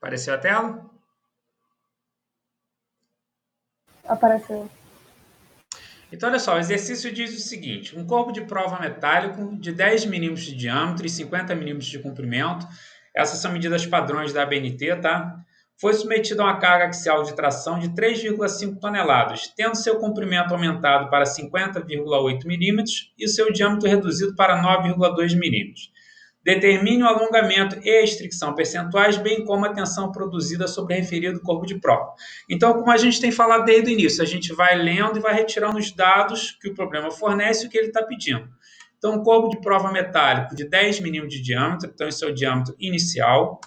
Apareceu a tela? Apareceu. Então, olha só, o exercício diz o seguinte: um corpo de prova metálico de 10 milímetros de diâmetro e 50 milímetros de comprimento, essas são medidas padrões da ABNT, tá? Foi submetido a uma carga axial de tração de 3,5 toneladas, tendo seu comprimento aumentado para 50,8 milímetros e o seu diâmetro reduzido para 9,2 milímetros. Determine o alongamento e a restrição percentuais, bem como a tensão produzida sobre o referido corpo de prova. Então, como a gente tem falado desde o início, a gente vai lendo e vai retirando os dados que o problema fornece e o que ele está pedindo. Então, um corpo de prova metálico de 10 milímetros de diâmetro, então esse é o diâmetro inicial,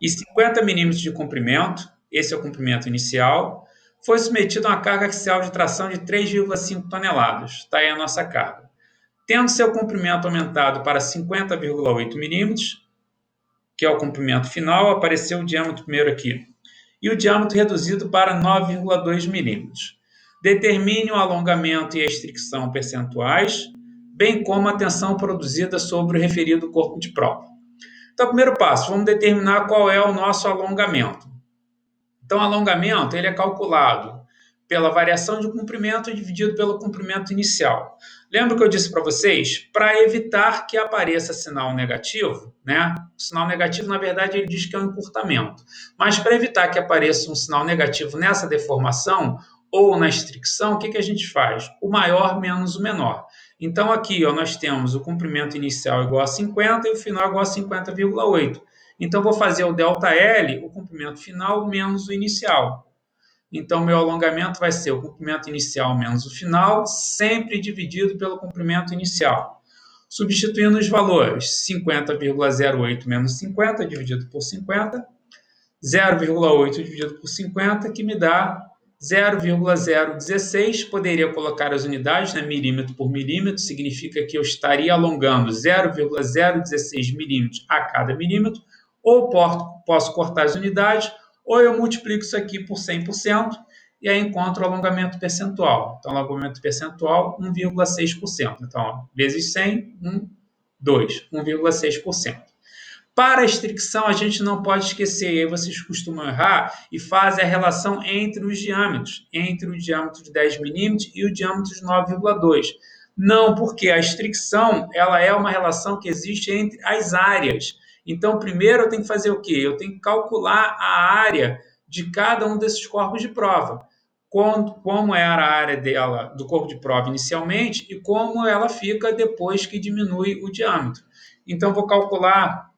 e 50 milímetros de comprimento, esse é o comprimento inicial, foi submetido a uma carga axial de tração de 3,5 toneladas. Está aí a nossa carga. Tendo seu comprimento aumentado para 50,8 milímetros, que é o comprimento final, apareceu o diâmetro primeiro aqui, e o diâmetro reduzido para 9,2 milímetros. Determine o alongamento e a restrição percentuais, bem como a tensão produzida sobre o referido corpo de prova. Então, primeiro passo, vamos determinar qual é o nosso alongamento. Então, o alongamento ele é calculado pela variação de comprimento dividido pelo comprimento inicial. Lembra que eu disse para vocês? Para evitar que apareça sinal negativo, né? O sinal negativo, na verdade, ele diz que é um encurtamento. Mas para evitar que apareça um sinal negativo nessa deformação ou na restrição, o que a gente faz? O maior menos o menor. Então, aqui ó, nós temos o comprimento inicial igual a 50 e o final igual a 50,8. Então, vou fazer o ΔL, o comprimento final, menos o inicial. Então, meu alongamento vai ser o comprimento inicial menos o final, sempre dividido pelo comprimento inicial. Substituindo os valores, 50,08 menos 50 dividido por 50, 0,8 dividido por 50, que me dá 0,016. Poderia colocar as unidades, né? Milímetro por milímetro, significa que eu estaria alongando 0,016 milímetros a cada milímetro, ou posso cortar as unidades, ou eu multiplico isso aqui por 100%, e aí encontro o alongamento percentual. Então, alongamento percentual, 1,6%. Então, ó, vezes 100, 1,6%. Para a restrição, a gente não pode esquecer, e aí vocês costumam errar e fazem a relação entre os diâmetros, entre o diâmetro de 10 milímetros e o diâmetro de 9,2. Não, porque a restrição ela é uma relação que existe entre as áreas. Então, primeiro eu tenho que fazer o quê? Eu tenho que calcular a área de cada um desses corpos de prova. Como era a área dela, do corpo de prova inicialmente e como ela fica depois que diminui o diâmetro. Então, vou calcular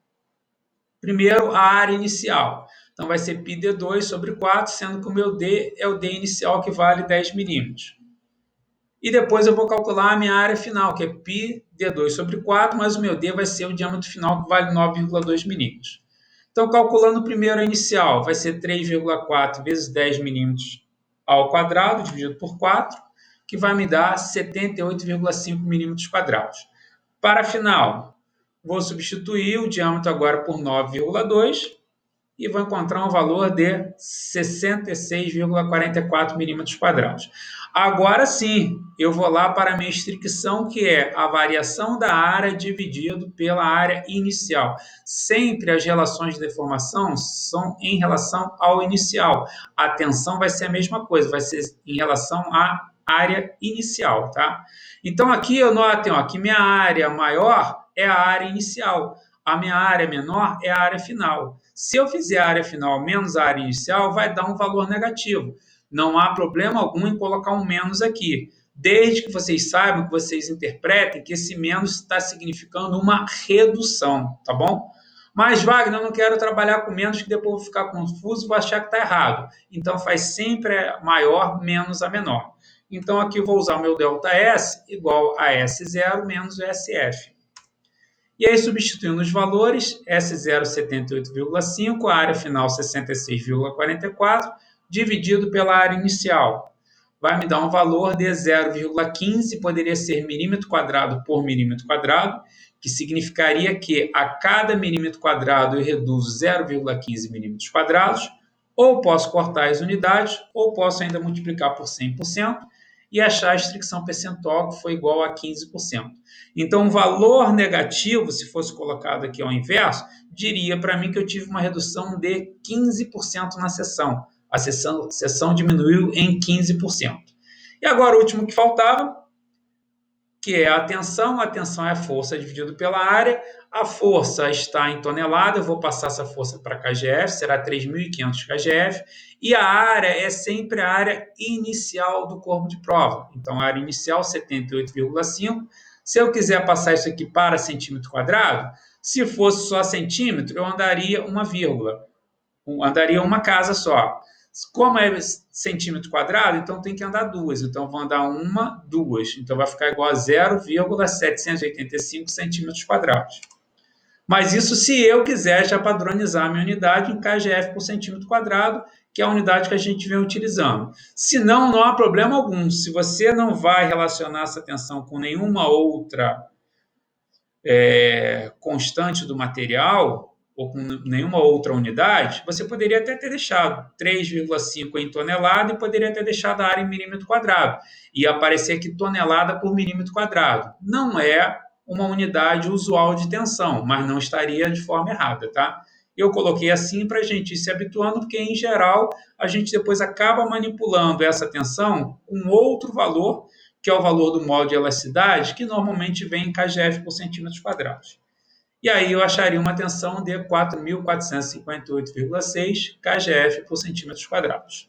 primeiro a área inicial. Então, vai ser πd2 sobre 4, sendo que o meu D é o D inicial, que vale 10 milímetros. E depois eu vou calcular a minha área final, que é πd2 sobre 4, mas o meu D vai ser o diâmetro final, que vale 9,2 milímetros. Então, calculando primeiro a inicial, vai ser 3,4 vezes 10 milímetros ao quadrado, dividido por 4, que vai me dar 78,5 milímetros quadrados. Para a final, vou substituir o diâmetro agora por 9,2 e vou encontrar um valor de 66,44 milímetros quadrados. Agora sim, eu vou lá para a minha restrição, que é a variação da área dividido pela área inicial. Sempre as relações de deformação são em relação ao inicial. A tensão vai ser a mesma coisa, vai ser em relação à área inicial, tá? Então, aqui eu noto que minha área maior é a área inicial, a minha área menor é a área final. Se eu fizer a área final menos a área inicial, vai dar um valor negativo. Não há problema algum em colocar um menos aqui, desde que vocês saibam, que vocês interpretem que esse menos está significando uma redução, tá bom? Mas, Wagner, eu não quero trabalhar com menos, que depois eu vou ficar confuso e vou achar que está errado. Então, faz sempre maior menos a menor. Então, aqui eu vou usar o meu ΔS igual a S0 menos o SF. E aí, substituindo os valores, S0 78,5, a área final 66,44, dividido pela área inicial. Vai me dar um valor de 0,15, poderia ser milímetro quadrado por milímetro quadrado, que significaria que a cada milímetro quadrado eu reduzo 0,15 milímetros quadrados, ou posso cortar as unidades, ou posso ainda multiplicar por 100%, e achar a restrição percentual, que foi igual a 15%. Então, o valor negativo, se fosse colocado aqui ao inverso, diria para mim que eu tive uma redução de 15% na sessão. A sessão diminuiu em 15%. E agora, o último que faltava, que é a tensão. A tensão é a força dividido pela área. A força está em tonelada, eu vou passar essa força para kgf, será 3.500 kgf, e a área é sempre a área inicial do corpo de prova. Então, a área inicial, 78,5. Se eu quiser passar isso aqui para centímetro quadrado, se fosse só centímetro, eu andaria uma vírgula, andaria uma casa só. Como é centímetro quadrado, então tem que andar duas. Então, vou andar uma, duas. Então, vai ficar igual a 0,785 centímetros quadrados. Mas isso se eu quiser já padronizar a minha unidade em kgf por centímetro quadrado, que é a unidade que a gente vem utilizando. Se não, não há problema algum. Se você não vai relacionar essa tensão com nenhuma outra constante do material, ou com nenhuma outra unidade, você poderia até ter deixado 3,5 em tonelada e poderia ter deixado a área em milímetro quadrado. Ia aparecer aqui tonelada por milímetro quadrado. Não é uma unidade usual de tensão, mas não estaria de forma errada, tá? Eu coloquei assim para a gente ir se habituando, porque, em geral, a gente depois acaba manipulando essa tensão com outro valor, que é o valor do modo de elasticidade, que normalmente vem em kgf por centímetros quadrados. E aí eu acharia uma tensão de 4.458,6 kgf por centímetros quadrados.